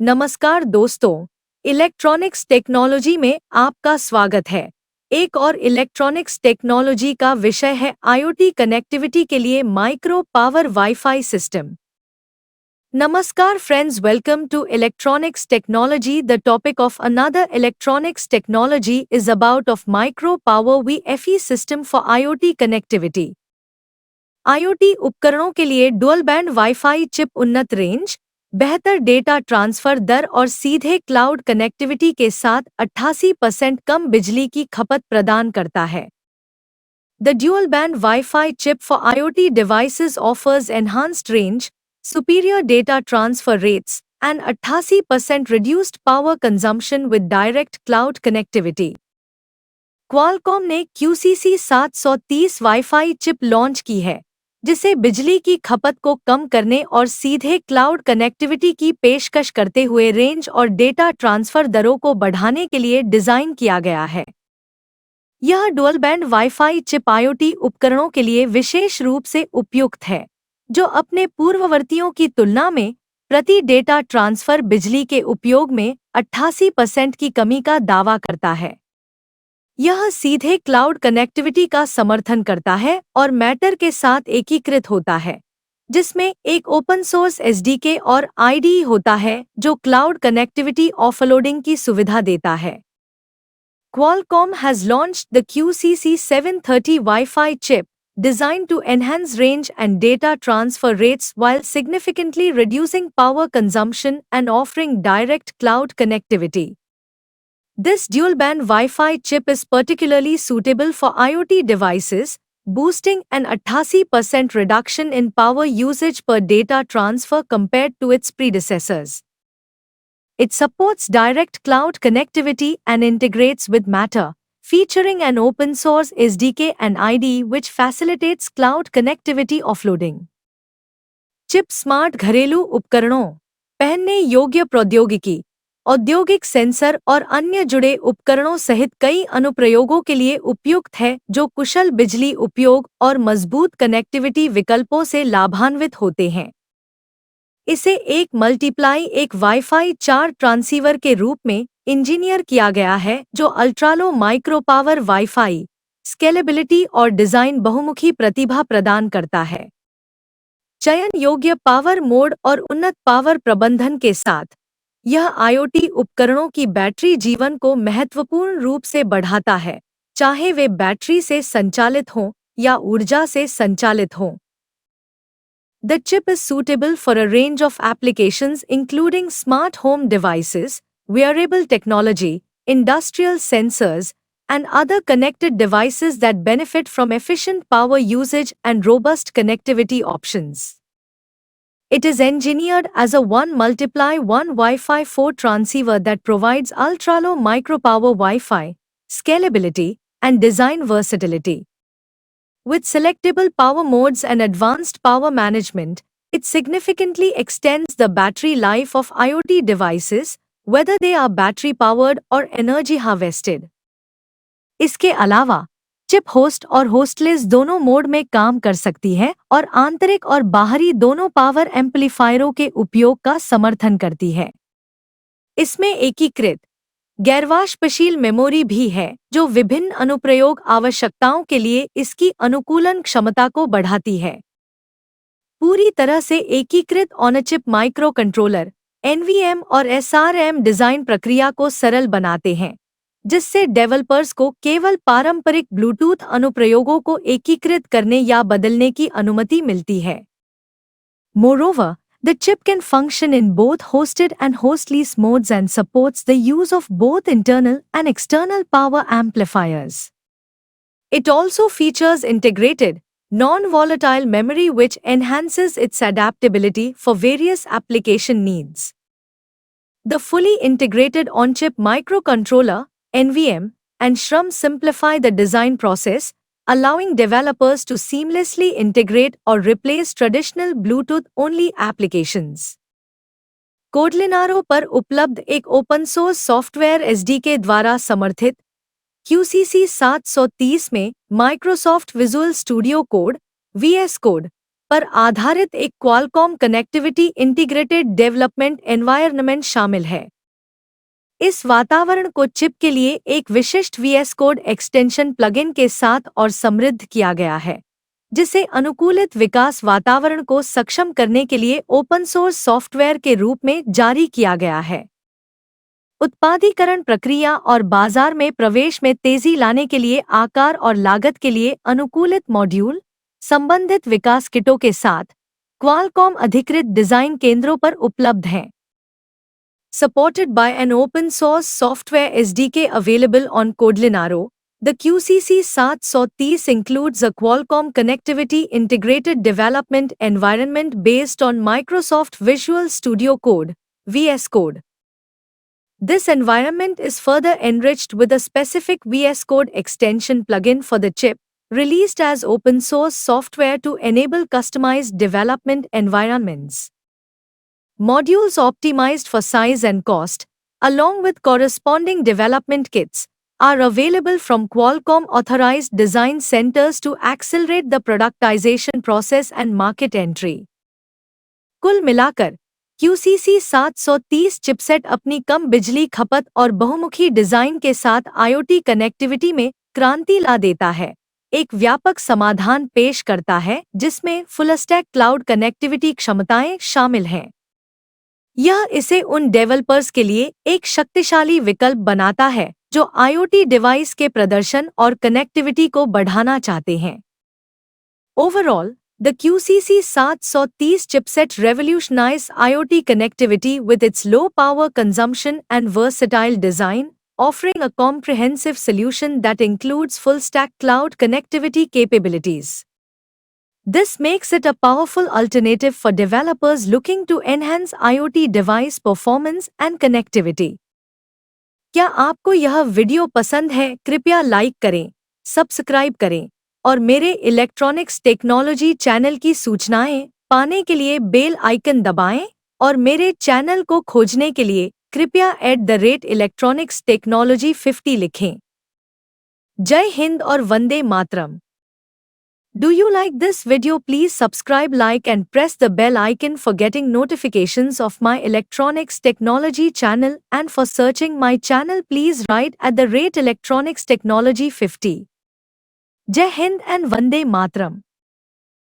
नमस्कार दोस्तों, electronics technology में आपका स्वागत है। एक और इलेक्ट्रॉनिक्स टेक्नोलॉजी का विषय है आईओटी कनेक्टिविटी के लिए माइक्रो पावर वाईफाई सिस्टम। नमस्कार friends, welcome to electronics technology. The topic of another electronics technology is about of micro power WiFi system for IoT connectivity. IoT उपकरणों के लिए डुअल बैंड वाईफाई चिप उन्नत range, बेहतर data transfer दर और सीधे cloud connectivity के साथ 88% कम बिजली की खपत प्रदान करता है। The dual band WiFi chip for IoT devices offers enhanced range, superior data transfer rates, and 88% reduced power consumption with direct cloud connectivity. Qualcomm ने QCC 730 वाईफाई चिप लॉन्च की है, जिसे बिजली की खपत को कम करने और सीधे क्लाउड कनेक्टिविटी की पेशकश करते हुए रेंज और डेटा ट्रांसफर दरों को बढ़ाने के लिए डिज़ाइन किया गया है। यह dual band WiFi chip IoT उपकरणों के लिए विशेष रूप से उपयुक्त है, जो अपने पूर्ववर्तियों की तुलना में प्रति डेटा ट्रांसफर बिजली के उपयोग में 88% की कमी का दावा करता है। यह सीधे क्लाउड कनेक्टिविटी का समर्थन करता है और मैटर के साथ एकीकृत होता है, जिसमें एक ओपन सोर्स एसडीके और आईडीई होता है जो क्लाउड कनेक्टिविटी ऑफलोडिंग की सुविधा देता है। Qualcomm has launched the QCC 730 Wi-Fi chip, designed to enhance range and data transfer rates while significantly reducing power consumption and offering direct cloud connectivity. This dual-band Wi-Fi chip is particularly suitable for IoT devices, boosting an 88% reduction in power usage per data transfer compared to its predecessors. It supports direct cloud connectivity and integrates with Matter, featuring an open-source SDK and IDE which facilitates cloud connectivity offloading. Chip smart घरेलू उपकरणों, पहनने योग्य प्रौद्योगिकी, औद्योगिक sensor और अन्य जुड़े उपकरणों सहित कई अनुप्रयोगों के लिए उपयुक्त है जो कुशल बिजली उपयोग और मजबूत कनेक्टिविटी विकल्पों से लाभान्वित होते हैं। इसे एक मल्टीप्लाई एक वाईफाई 4 ट्रांसीवर के रूप में इंजीनियर किया गया है जो अल्ट्रालो माइक्रो पावर वाईफाई, स्केलेबिलिटी और डिजाइन बहुमुखी प्रतिभा प्रदान करता है। चयन योग्य पावर मोड और उन्नत पावर प्रबंधन के साथ, यह आईओटी उपकरणों की बैटरी जीवन को महत्वपूर्ण रूप से बढ़ाता है, चाहे वे बैटरी से संचालित हों या ऊर्जा से संचालित हों। The chip is suitable for a range of applications including smart home devices, wearable technology, industrial sensors, and other connected devices that benefit from efficient power usage and robust connectivity options. It is engineered as a 1x1 Wi-Fi 4 transceiver that provides ultra-low micropower Wi-Fi, scalability, and design versatility. With selectable power modes and advanced power management, it significantly extends the battery life of IoT devices, whether they are battery-powered or energy-harvested. इसके अलावा, chip host और होस्टलेस दोनों mode में काम कर सकती है और आंतरिक और बाहरी दोनों पावर एम्पलीफायरों के उपयोग का समर्थन करती है। इसमें एकीकृत गैरवाष्पशील मेमोरी भी है जो विभिन्न अनुप्रयोग आवश्यकताओं के लिए इसकी अनुकूलन क्षमता को बढ़ाती है। पूरी तरह से एकीकृत ऑन-चिप माइक्रो कंट्रोलर, एनवीएम और एसआरएम डिजाइन प्रक्रिया को सरल बनाते हैं, जिससे डेवलपर्स को केवल पारंपरिक ब्लूटूथ अनुप्रयोगों को एकीकृत करने या बदलने की अनुमति मिलती है। Moreover, the chip can function in both hosted and hostless modes and supports the use of both internal and external power amplifiers. It also features integrated, non-volatile memory which enhances its adaptability for various application needs. The fully integrated on-chip microcontroller, NVM, and SRAM simplify the design process, allowing developers to seamlessly integrate or replace traditional Bluetooth-only applications. Codelinaro पर उपलब्ध एक open source software SDK द्वारा समर्थित QCC 730 में Microsoft visual studio code (VS code) पर आधारित एक Qualcomm connectivity integrated development environment शामिल है। इस वातावरण को चिप के लिए एक विशिष्ट वीएस कोड एक्सटेंशन प्लगइन के साथ और समृद्ध किया गया है, जिसे अनुकूलित विकास वातावरण को सक्षम करने के लिए ओपन सोर्स सॉफ्टवेयर के रूप में जारी किया गया है। उत्पादीकरण प्रक्रिया और बाजार में प्रवेश में तेजी लाने के लिए आकार और लागत के लिए अनुकूलित मॉड्यूल संबंधित विकास किटों के साथ क्वालकॉम अधिकृत डिजाइन केंद्रों पर उपलब्ध हैं। Supported by an open source software SDK available on Codelinaro, the QCC 730 includes a Qualcomm Connectivity Integrated Development Environment based on Microsoft Visual Studio Code (VS Code). This environment is further enriched with a specific VS Code extension plugin for the chip, released as open source software to enable customized development environments. Modules optimized for size and cost, along with corresponding development kits, are available from Qualcomm authorized design centers to accelerate the productization process and market entry. कुल मिलाकर QCC 730 chipset अपनी कम बिजली खपत और बहुमुखी design के साथ IoT connectivity में क्रांति ला देता है, एक व्यापक समाधान पेश करता है जिसमें फुल स्टैक क्लाउड कनेक्टिविटी क्षमताएं शामिल हैं। यह इसे उन डेवलपर्स के लिए एक शक्तिशाली विकल्प बनाता है जो IoT डिवाइस के प्रदर्शन और कनेक्टिविटी को बढ़ाना चाहते हैं। Overall, the QCC 730 chipset revolutionized IoT connectivity with its low power consumption and versatile design, offering a comprehensive solution that includes full-stack cloud connectivity capabilities. This makes it a powerful alternative for developers looking to enhance IoT device performance and connectivity. क्या आपको यह video पसंद है? कृपया like करें, subscribe करें और मेरे इलेक्ट्रॉनिक्स टेक्नोलॉजी चैनल की सूचनाएं पाने के लिए बेल आइकन दबाएं और मेरे चैनल को खोजने के लिए कृपया @electronicsTechnology50 लिखें। जय हिंद और Vande Mataram. Do you like this video? Please subscribe, like and press the bell icon for getting notifications of my electronics technology channel, and for searching my channel please write @electronics technology 50. Jai Hind and Vande Matram.